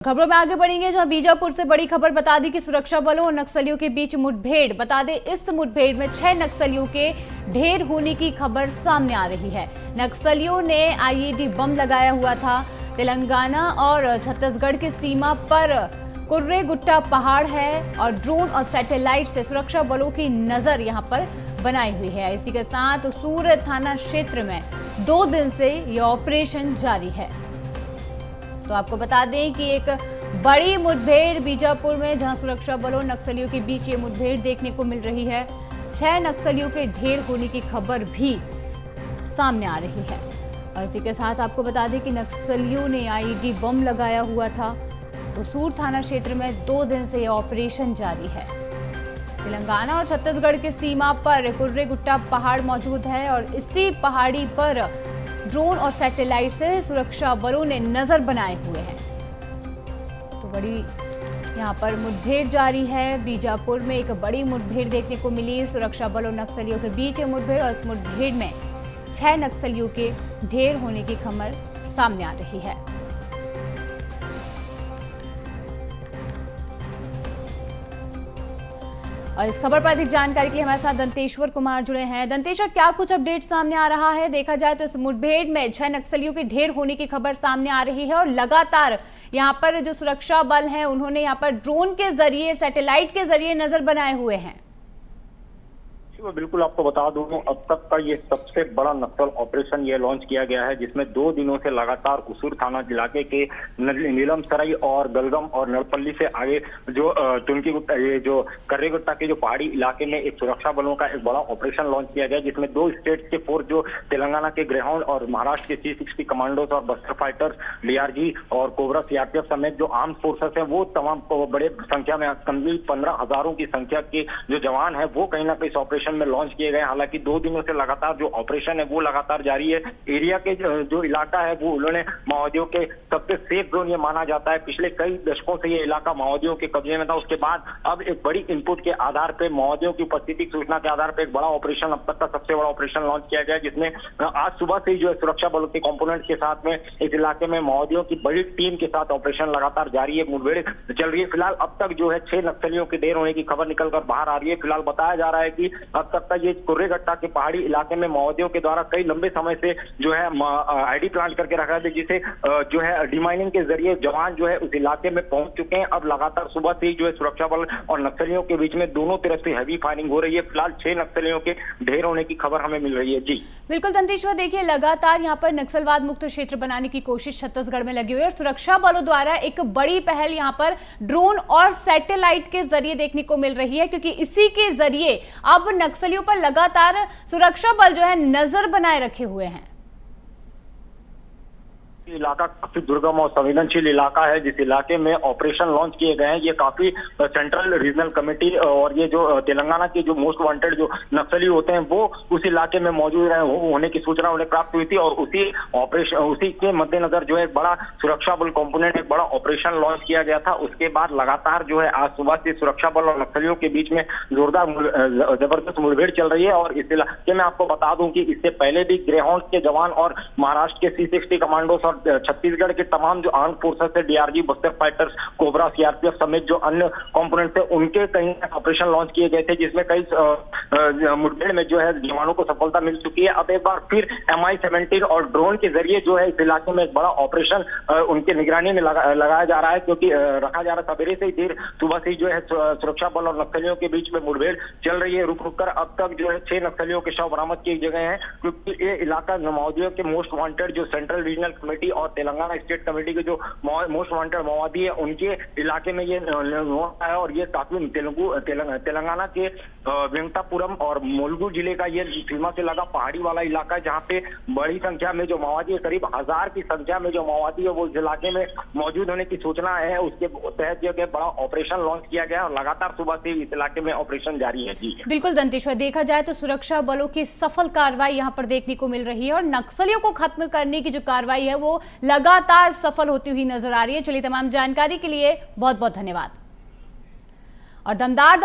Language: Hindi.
खबरों में आगे बढ़ेंगे, जहां बीजापुर से बड़ी खबर बता दी कि सुरक्षा बलों और नक्सलियों के बीच मुठभेड़। बता दें, इस मुठभेड़ में 6 नक्सलियों के ढेर होने की खबर सामने आ रही है। नक्सलियों ने आईईडी बम लगाया हुआ था। तेलंगाना और छत्तीसगढ़ की सीमा पर कुर्रे गुट्टा पहाड़ है और ड्रोन और सैटेलाइट से सुरक्षा बलों की नजर यहां पर बनाई हुई है। इसी के साथ सूर थाना क्षेत्र में 2 दिन से यह ऑपरेशन जारी है। तो आपको बता दें कि एक बड़ी मुठभेड़ बीजापुर में, जहां सुरक्षा बलों और नक्सलियों के बीच ये मुठभेड़ देखने को मिल रही है। 6 नक्सलियों के ढेर होने की खबर भी सामने आ रही है। और इसी के साथ आपको बता दें कि नक्सलियों ने आईईडी बम लगाया हुआ था। तो सूर थाना क्षेत्र में 2 दिन से यह ऑपरेशन जारी है। तेलंगाना और छत्तीसगढ़ की सीमा पर कुर्रे गुट्टा पहाड़ मौजूद है और इसी पहाड़ी पर ड्रोन और सैटेलाइट से सुरक्षा बलों ने नजर बनाए हुए हैं। तो बड़ी यहां पर मुठभेड़ जारी है। बीजापुर में एक बड़ी मुठभेड़ देखने को मिली। सुरक्षा बलों और नक्सलियों के बीच मुठभेड़ और इस मुठभेड़ में 6 नक्सलियों के ढेर होने की खबर सामने आ रही है। और इस खबर पर अधिक जानकारी के लिए हमारे साथ दंतेश्वर कुमार जुड़े हैं। दंतेश्वर, क्या कुछ अपडेट सामने आ रहा है? देखा जाए तो इस मुठभेड़ में 6 नक्सलियों के ढेर होने की खबर सामने आ रही है और लगातार यहां पर जो सुरक्षा बल हैं उन्होंने यहां पर ड्रोन के जरिए, सैटेलाइट के जरिए नजर बनाए हुए हैं। बिल्कुल, आपको बता दूं, अब तक का ये सबसे बड़ा नक्सल ऑपरेशन ये लॉन्च किया गया है, जिसमें 2 दिनों से लगातार उसूर थाना इलाके के नीलम सराई और गलगम और नड़पल्ली से आगे जो टुनकी गुट्टा, ये जो कर्रे गुट्टा के जो पहाड़ी इलाके में एक सुरक्षा बलों का एक बड़ा ऑपरेशन लॉन्च किया गया, जिसमें 2 स्टेट के फोर्स, जो तेलंगाना के ग्रेहाउंड और महाराष्ट्र के C60 कमांडोज और बस्टर फाइटर्स, DRG और कोबरा CRPF समेत जो आर्म फोर्सेस हैं, वो तमाम बड़े संख्या में 15,000 की संख्या के जो जवान है वो कहीं ना कहीं इस ऑपरेशन में लॉन्च किए गए। हालांकि 2 दिनों से लगातार जो ऑपरेशन है वो लगातार जारी है। एरिया के जो इलाका है वो उन्होंने माओवादियों के सबसे सेफ जोन ये माना जाता है। पिछले कई दशकों से ये इलाका माओवादियों के कब्जे में था। उसके बाद अब एक बड़ी इनपुट के आधार पे, माओवादियों की उपस्थिति की सूचना के आधार पर एक बड़ा ऑपरेशन, अब तक का सबसे बड़ा ऑपरेशन लॉन्च किया गया, जिसमें आज सुबह से ही जो है सुरक्षा बलों के कंपोनेंट के साथ में इस इलाके में माओवादियों की बड़ी टीम के साथ ऑपरेशन लगातार जारी है। मुठभेड़ चल रही है। फिलहाल अब तक जो है 6 नक्सलियों के ढेर होने की खबर निकलकर बाहर आ रही है। फिलहाल बताया जा रहा है कि अब तक का ये कुर्रे गट्टा के पहाड़ी इलाके में माओवादियों के द्वारा कई लंबे समय से जो है आईडी प्लांट करके रखा है, जिसे जो है डिमाइनिंग के जरिए जवान जो है उस इलाके में पहुंच चुके हैं। अब लगातार सुबह से ही जो है सुरक्षा बल और नक्सलियों के बीच में दोनों तरफ से हैवी फायरिंग हो रही है। फिलहाल 6 नक्सलियों के ढेर होने की खबर हमें मिल रही है। जी बिल्कुल दंतेश्वर, देखिए लगातार यहाँ पर नक्सलवाद मुक्त क्षेत्र बनाने की कोशिश छत्तीसगढ़ में लगी हुई है और सुरक्षा बलों द्वारा एक बड़ी पहल यहाँ पर ड्रोन और सैटेलाइट के जरिए देखने को मिल रही है, क्योंकि इसी के जरिए अब नक्सलियों पर लगातार सुरक्षा बल जो है नजर बनाए रखे हुए हैं। इलाका काफी दुर्गम और संवेदनशील इलाका है। जिस इलाके में ऑपरेशन लॉन्च किए गए हैं, ये काफी सेंट्रल रीजनल कमेटी और ये जो तेलंगाना के जो मोस्ट वांटेड जो नक्सली होते हैं वो उस इलाके में मौजूद रहे होने की सूचना उन्हें प्राप्त हुई थी और उसी के मद्देनजर जो है बड़ा सुरक्षा बल कंपोनेंट एक बड़ा ऑपरेशन लॉन्च किया गया था। उसके बाद लगातार जो है आज सुबह से सुरक्षा बल और नक्सलियों के बीच में जोरदार जबरदस्त मुठभेड़ चल रही है। और इस इलाके में आपको बता दूं कि इससे पहले भी ग्रेहाउंड के जवान और महाराष्ट्र के C60 कमांडोज और छत्तीसगढ़ के तमाम जो आर्म फोर्सेस है, DRG, buster fighters, cobra CRPF समेत जो अन्य कंपोनेंट थे, उनके कहीं ऑपरेशन लॉन्च किए गए थे, जिसमें कई मुठभेड़ में जो है जवानों को सफलता मिल चुकी है। अब एक बार फिर MI-17 और ड्रोन के जरिए जो है इस इलाके में एक बड़ा ऑपरेशन उनके निगरानी में लगाया जा रहा है, क्योंकि रखा जा रहा है। सवेरे से ही देर सुबह से जो है सुरक्षा बल और नक्सलियों के बीच में मुठभेड़ चल रही है। रुक रुक कर अब तक जो है 6 नक्सलियों के शव बरामद किए गए हैं, क्योंकि ये इलाका माओवादियों के मोस्ट वांटेड जो सेंट्रल रीजनल कमेटी और तेलंगाना स्टेट कमेटी के जो मोस्ट वांटेड माओवादी है उनके इलाके में ये है। और ये काफी तेलंगाना के वेंकटापुरम और मुलुगु जिले का ये सीमा से लगा पहाड़ी वाला इलाका है, जहाँ पे बड़ी संख्या में जो माओवादी है, करीब 1000 की संख्या में जो माओवादी है वो इस इलाके में मौजूद होने की सूचना है। उसके तहत जो बड़ा ऑपरेशन लॉन्च किया गया और लगातार सुबह से इस इलाके में ऑपरेशन जारी है। जी बिल्कुल दंतेश्वर, देखा जाए तो सुरक्षा बलों की सफल कार्रवाई यहाँ पर देखने को मिल रही है और नक्सलियों को खत्म करने की जो कार्रवाई है वो लगातार सफल होती हुई नजर आ रही है। चलिए, तमाम जानकारी के लिए बहुत बहुत धन्यवाद। और दमदार